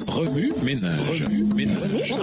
Remue ménage. Remue ménage.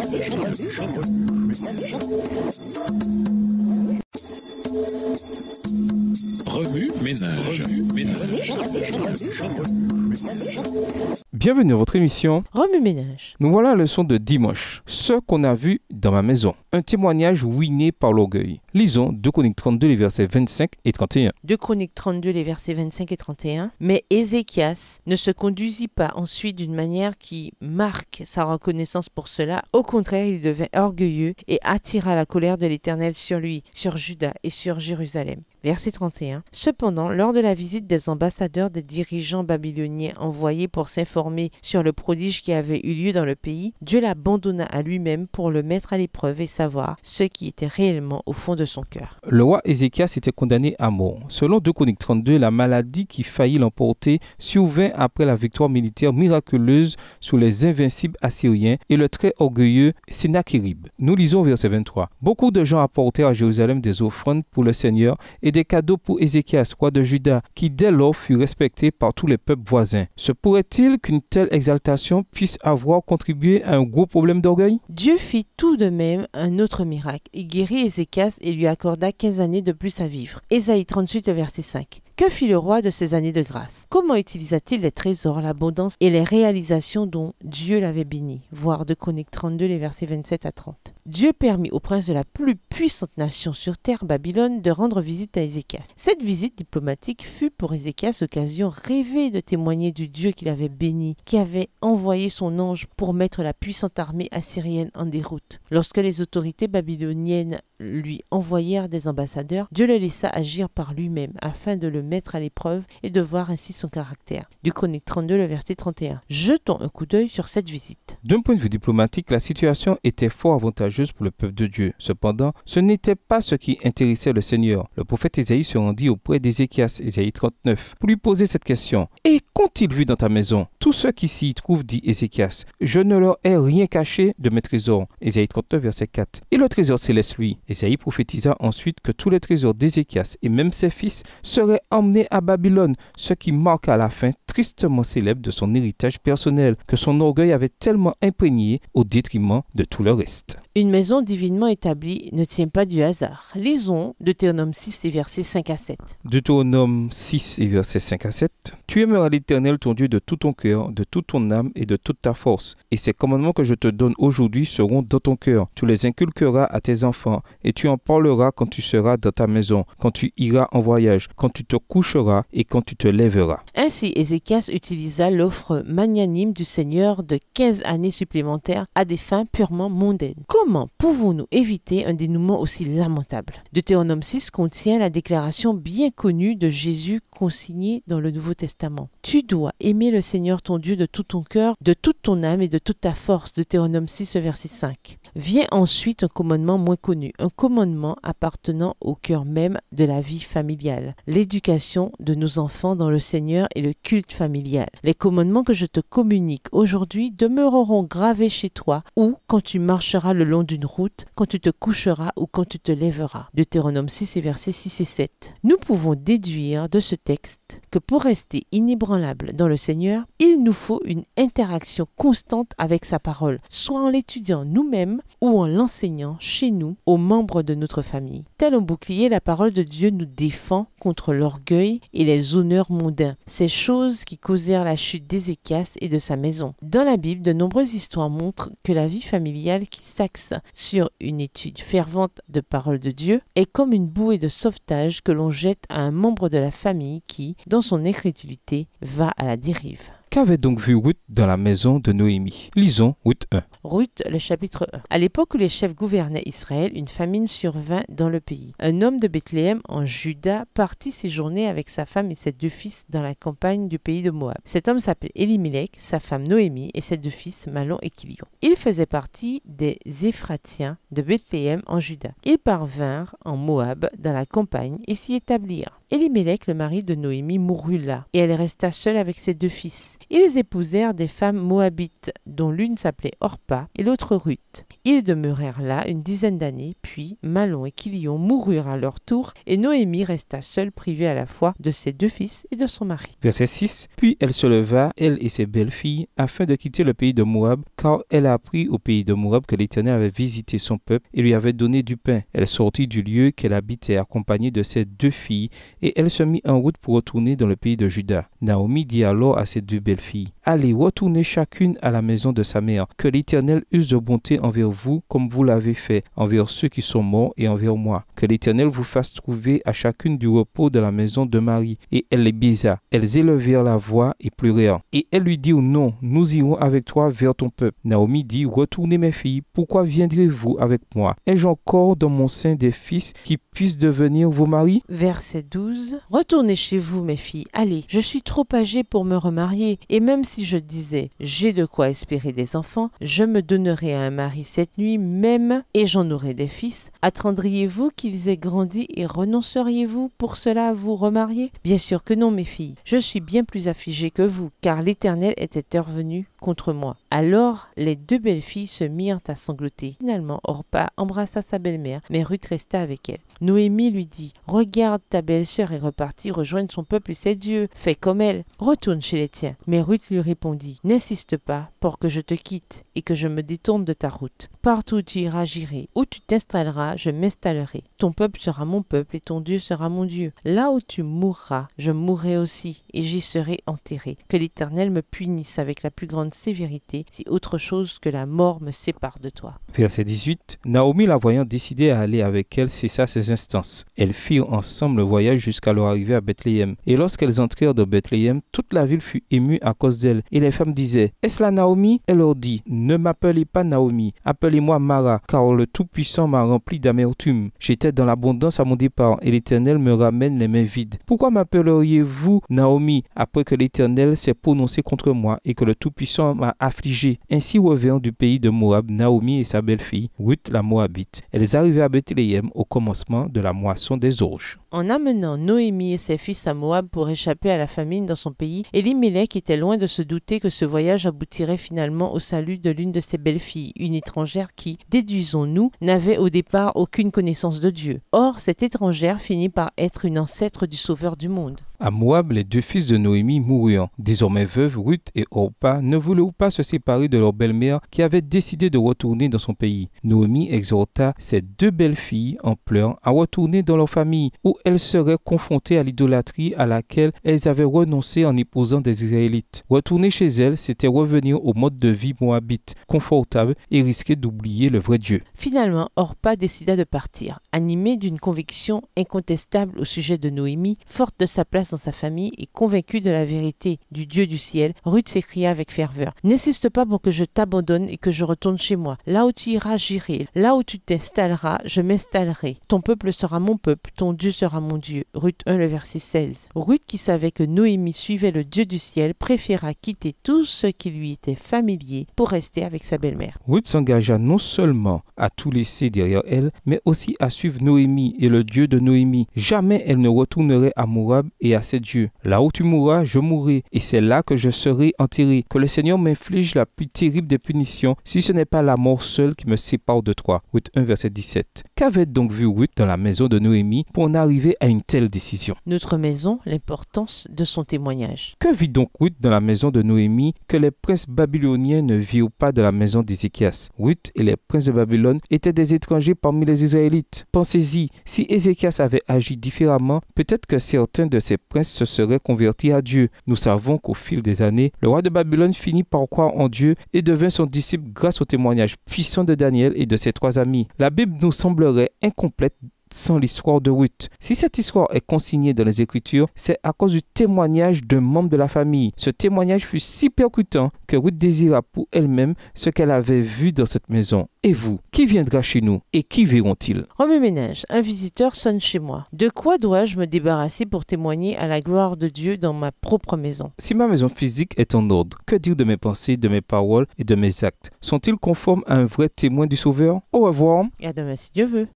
Bienvenue à votre émission Remue ménage. Nous voilà à la leçon de dimanche. Ce qu'on a vu dans ma maison. Un témoignage ruiné par l'orgueil. Lisons 2 Chroniques 32, les versets 25 et 31. 2 Chroniques 32, les versets 25 et 31. Mais Ézéchias ne se conduisit pas ensuite d'une manière qui marque sa reconnaissance pour cela. Au contraire, il devint orgueilleux et attira la colère de l'Éternel sur lui, sur Juda et sur Jérusalem. Verset 31. Cependant, lors de la visite des ambassadeurs des dirigeants babyloniens envoyés pour s'informer sur le prodige qui avait eu lieu dans le pays, Dieu l'abandonna à lui-même pour le mettre à l'épreuve et savoir ce qui était réellement au fond de son cœur. Le roi Ézéchias était condamné à mort. Selon 2 Chroniques 32, la maladie qui faillit l'emporter survint après la victoire militaire miraculeuse sur les invincibles assyriens et le très orgueilleux Sennachérib. Nous lisons verset 23. Beaucoup de gens apportèrent à Jérusalem des offrandes pour le Seigneur et des cadeaux pour Ézéchias, roi de Juda, qui dès lors fut respecté par tous les peuples voisins. Se pourrait-il qu'une telle exaltation puisse avoir contribué à un gros problème d'orgueil? Dieu fit tout de même un autre miracle. Il guérit Ézéchias et lui accorda 15 années de plus à vivre. Ésaïe 38, verset 5. Que fit le roi de ces années de grâce? Comment utilisa-t-il les trésors, l'abondance et les réalisations dont Dieu l'avait béni? Voir 2 Chroniques 32, les versets 27 à 30. Dieu permit au prince de la plus puissante nation sur terre, Babylone, de rendre visite à Ézéchias. Cette visite diplomatique fut pour Ézéchias l'occasion rêvée de témoigner du Dieu qu'il avait béni, qui avait envoyé son ange pour mettre la puissante armée assyrienne en déroute. Lorsque les autorités babyloniennes lui envoyèrent des ambassadeurs, Dieu le laissa agir par lui-même afin de le mettre à l'épreuve et de voir ainsi son caractère. 2 Chroniques 32, le verset 31. Jetons un coup d'œil sur cette visite. D'un point de vue diplomatique, la situation était fort avantageuse pour le peuple de Dieu. Cependant, ce n'était pas ce qui intéressait le Seigneur. Le prophète Ésaïe se rendit auprès d'Ézéchias, Ésaïe 39, pour lui poser cette question. « Et qu'ont-ils vu dans ta maison? Tous ceux qui s'y trouvent, dit Ézéchias, je ne leur ai rien caché de mes trésors. » Ésaïe 39, verset 4. Et le trésor céleste, lui. Ésaïe prophétisa ensuite que tous les trésors d'Ézéchias et même ses fils seraient emmenés à Babylone, ce qui marqua la fin tristement célèbre de son héritage personnel que son orgueil avait tellement imprégné au détriment de tout le reste. Une maison divinement établie ne tient pas du hasard. Lisons Deutéronome 6 et versets 5 à 7. Deutéronome 6 et versets 5 à 7. Tu aimeras l'Éternel ton Dieu de tout ton cœur, de toute ton âme et de toute ta force. Et ces commandements que je te donne aujourd'hui seront dans ton cœur. Tu les inculqueras à tes enfants et tu en parleras quand tu seras dans ta maison, quand tu iras en voyage, quand tu te coucheras et quand tu te lèveras. Ainsi, Ézéchias utilisa l'offre magnanime du Seigneur de 15 années supplémentaires à des fins purement mondaines. Comment pouvons-nous éviter un dénouement aussi lamentable? Deutéronome 6 contient la déclaration bien connue de Jésus consignée dans le Nouveau Testament. Tu dois aimer le Seigneur ton Dieu de tout ton cœur, de toute ton âme et de toute ta force. Deutéronome 6, verset 5. Vient ensuite un commandement moins connu, un commandement appartenant au cœur même de la vie familiale, l'éducation de nos enfants dans le Seigneur et le culte familial. Les commandements que je te communique aujourd'hui demeureront gravés chez toi ou quand tu marcheras le long d'une route, quand tu te coucheras ou quand tu te lèveras. Deutéronome 6 et versets 6 et 7. Nous pouvons déduire de ce texte que pour rester inébranlable dans le Seigneur, il nous faut une interaction constante avec sa parole, soit en l'étudiant nous-mêmes ou en l'enseignant chez nous aux membres de notre famille. Tel un bouclier, la parole de Dieu nous défend contre l'orgueil et les honneurs mondains, ces choses qui causèrent la chute d'Ézéchias et de sa maison. Dans la Bible, de nombreuses histoires montrent que la vie familiale qui s'axe sur une étude fervente de parole de Dieu est comme une bouée de sauvetage que l'on jette à un membre de la famille qui, dans son incrédulité, va à la dérive. Qu'avait donc vu Ruth dans la maison de Noémie? Lisons Ruth 1. Ruth, le chapitre 1. À l'époque où les chefs gouvernaient Israël, une famine survint dans le pays. Un homme de Bethléem en Juda partit séjourner avec sa femme et ses 2 fils dans la campagne du pays de Moab. Cet homme s'appelait Elimelech, sa femme Noémie et ses 2 fils Malon et Kilion. Ils faisaient partie des Éphratiens de Bethléem en Juda. Ils parvinrent en Moab dans la campagne et s'y établirent. Elimelech, le mari de Noémie, mourut là, et elle resta seule avec ses 2 fils. Ils épousèrent des femmes moabites, dont l'une s'appelait Orpa et l'autre Ruth. Ils demeurèrent là une 10aine d'années, puis Mahlon et Chilion moururent à leur tour, et Noémie resta seule, privée à la fois de ses 2 fils et de son mari. Verset 6. Puis elle se leva, elle et ses belles-filles, afin de quitter le pays de Moab, car elle a appris au pays de Moab que l'Éternel avait visité son peuple et lui avait donné du pain. Elle sortit du lieu qu'elle habitait accompagnée de ses 2 filles, et elle se mit en route pour retourner dans le pays de Juda. Naomi dit alors à ses 2 belles-filles, « Allez, retournez chacune à la maison de sa mère, que l'Éternel use de bonté envers vous, comme vous l'avez fait, envers ceux qui sont morts et envers moi. Que l'Éternel vous fasse trouver à chacune du repos de la maison de Marie. » Et elle les baisa. Elles élevèrent la voix et pleurèrent. Et elle lui dit, « Non, nous irons avec toi vers ton peuple. » Naomi dit, « Retournez mes filles, pourquoi viendrez-vous avec moi? Ai-je encore dans mon sein des fils qui puissent devenir vos maris? » Verset 12. Retournez chez vous, mes filles. Allez, je suis trop âgée pour me remarier, et même si je disais, j'ai de quoi espérer des enfants, je me donnerai à un mari cette nuit même, et j'en aurai des fils. Attendriez-vous qu'ils aient grandi et renonceriez-vous pour cela à vous remarier? Bien sûr que non, mes filles. Je suis bien plus affligée que vous, car l'Éternel était intervenu contre moi. Alors les 2 belles filles se mirent à sangloter. Finalement, Orpa embrassa sa belle-mère, mais Ruth resta avec elle. Noémie lui dit, « Regarde, ta belle-sœur est repartie rejoindre son peuple et ses dieux. Fais comme elle, retourne chez les tiens. » Mais Ruth lui répondit, « N'insiste pas pour que je te quitte et que je me détourne de ta route. Partout où tu iras, j'irai. Où tu t'installeras, je m'installerai. Ton peuple sera mon peuple et ton Dieu sera mon Dieu. Là où tu mourras, je mourrai aussi et j'y serai enterré. Que l'Éternel me punisse avec la plus grande sévérité si autre chose que la mort me sépare de toi. » Verset 18. Naomi, la voyant décidée à aller avec elle, cessa ses instances. Elles firent ensemble le voyage jusqu'à leur arrivée à Bethléem. Et lorsqu'elles entrèrent dans Bethléem, toute la ville fut émue à cause d'elles. Et les femmes disaient, « Est-ce la Naomi? » Elle leur dit, « Ne m'appelez pas Naomi, appelez-moi Mara, car le Tout-Puissant m'a rempli d'amertume. J'étais dans l'abondance à mon départ, et l'Éternel me ramène les mains vides. Pourquoi m'appelleriez-vous Naomi, après que l'Éternel s'est prononcé contre moi, et que le Tout-Puissant m'a affligé? » Ainsi revinrent du pays de Moab Naomi et sa belle-fille, Ruth la Moabite. Elles arrivaient à Bethléem au commencement de la moisson des orges. En amenant Noémie et ses fils à Moab pour échapper à la famine dans son pays, Elimelech était loin de se douter que ce voyage aboutirait finalement au salut de l'une de ses belles-filles, une étrangère qui, déduisons-nous, n'avait au départ aucune connaissance de Dieu. Or, cette étrangère finit par être une ancêtre du Sauveur du monde. À Moab, les 2 fils de Noémie moururent. Désormais veuves, Ruth et Orpa ne voulaient pas se séparer de leur belle-mère qui avait décidé de retourner dans son pays. Noémie exhorta ses 2 belles-filles en pleurs à retourner dans leur famille où elles seraient confrontées à l'idolâtrie à laquelle elles avaient renoncé en épousant des Israélites. Retourner chez elles, c'était revenir au mode de vie moabite, confortable et risquer d'oublier le vrai Dieu. Finalement, Orpa décida de partir, animée d'une conviction incontestable au sujet de Noémie, forte de sa place dans sa famille et convaincue de la vérité du Dieu du ciel. Ruth s'écria avec ferveur, « N'insiste pas pour que je t'abandonne et que je retourne chez moi. Là où tu iras, j'irai. Là où tu t'installeras, je m'installerai. Ton peuple sera mon peuple, ton Dieu sera mon Dieu. » Ruth 1, le verset 16. Ruth, qui savait que Noémie suivait le Dieu du ciel, préféra quitter tout ce qui lui était familier pour rester avec sa belle-mère. Ruth s'engagea non seulement à tout laisser derrière elle, mais aussi à suivre Noémie et le Dieu de Noémie. Jamais elle ne retournerait à Moab et à ses dieux. Là où tu mourras, je mourrai, et c'est là que je serai enterré. Que le Seigneur m'inflige la plus terrible des punitions, si ce n'est pas la mort seule qui me sépare de toi. Ruth 1, verset 17. Qu'avait donc vu Ruth dans la maison de Noémie pour en arriver à une telle décision? Notre maison, l'importance de son témoignage. Que vit donc Ruth dans la maison de Noémie que les princes babyloniens ne virent pas dans la maison d'Ézéchias? Ruth et les princes de Babylone étaient des étrangers parmi les Israélites. Pensez-y, si Ézéchias avait agi différemment, peut-être que certains de ces princes se seraient convertis à Dieu. Nous savons qu'au fil des années, le roi de Babylone finit par croire en Dieu et devint son disciple grâce au témoignage puissant de Daniel et de ses 3 amis. La Bible nous semblerait incomplète sans l'histoire de Ruth. Si cette histoire est consignée dans les Écritures, c'est à cause du témoignage d'un membre de la famille. Ce témoignage fut si percutant que Ruth désira pour elle-même ce qu'elle avait vu dans cette maison. Et vous, qui viendra chez nous et qui verront-ils? Remue-ménage, un visiteur sonne chez moi. De quoi dois-je me débarrasser pour témoigner à la gloire de Dieu dans ma propre maison? Si ma maison physique est en ordre, que dire de mes pensées, de mes paroles et de mes actes? Sont-ils conformes à un vrai témoin du Sauveur? Au revoir. Et à demain si Dieu veut.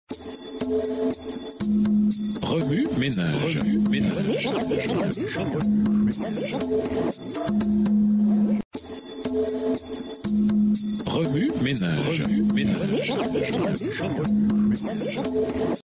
Remue ménage. Remue ménage.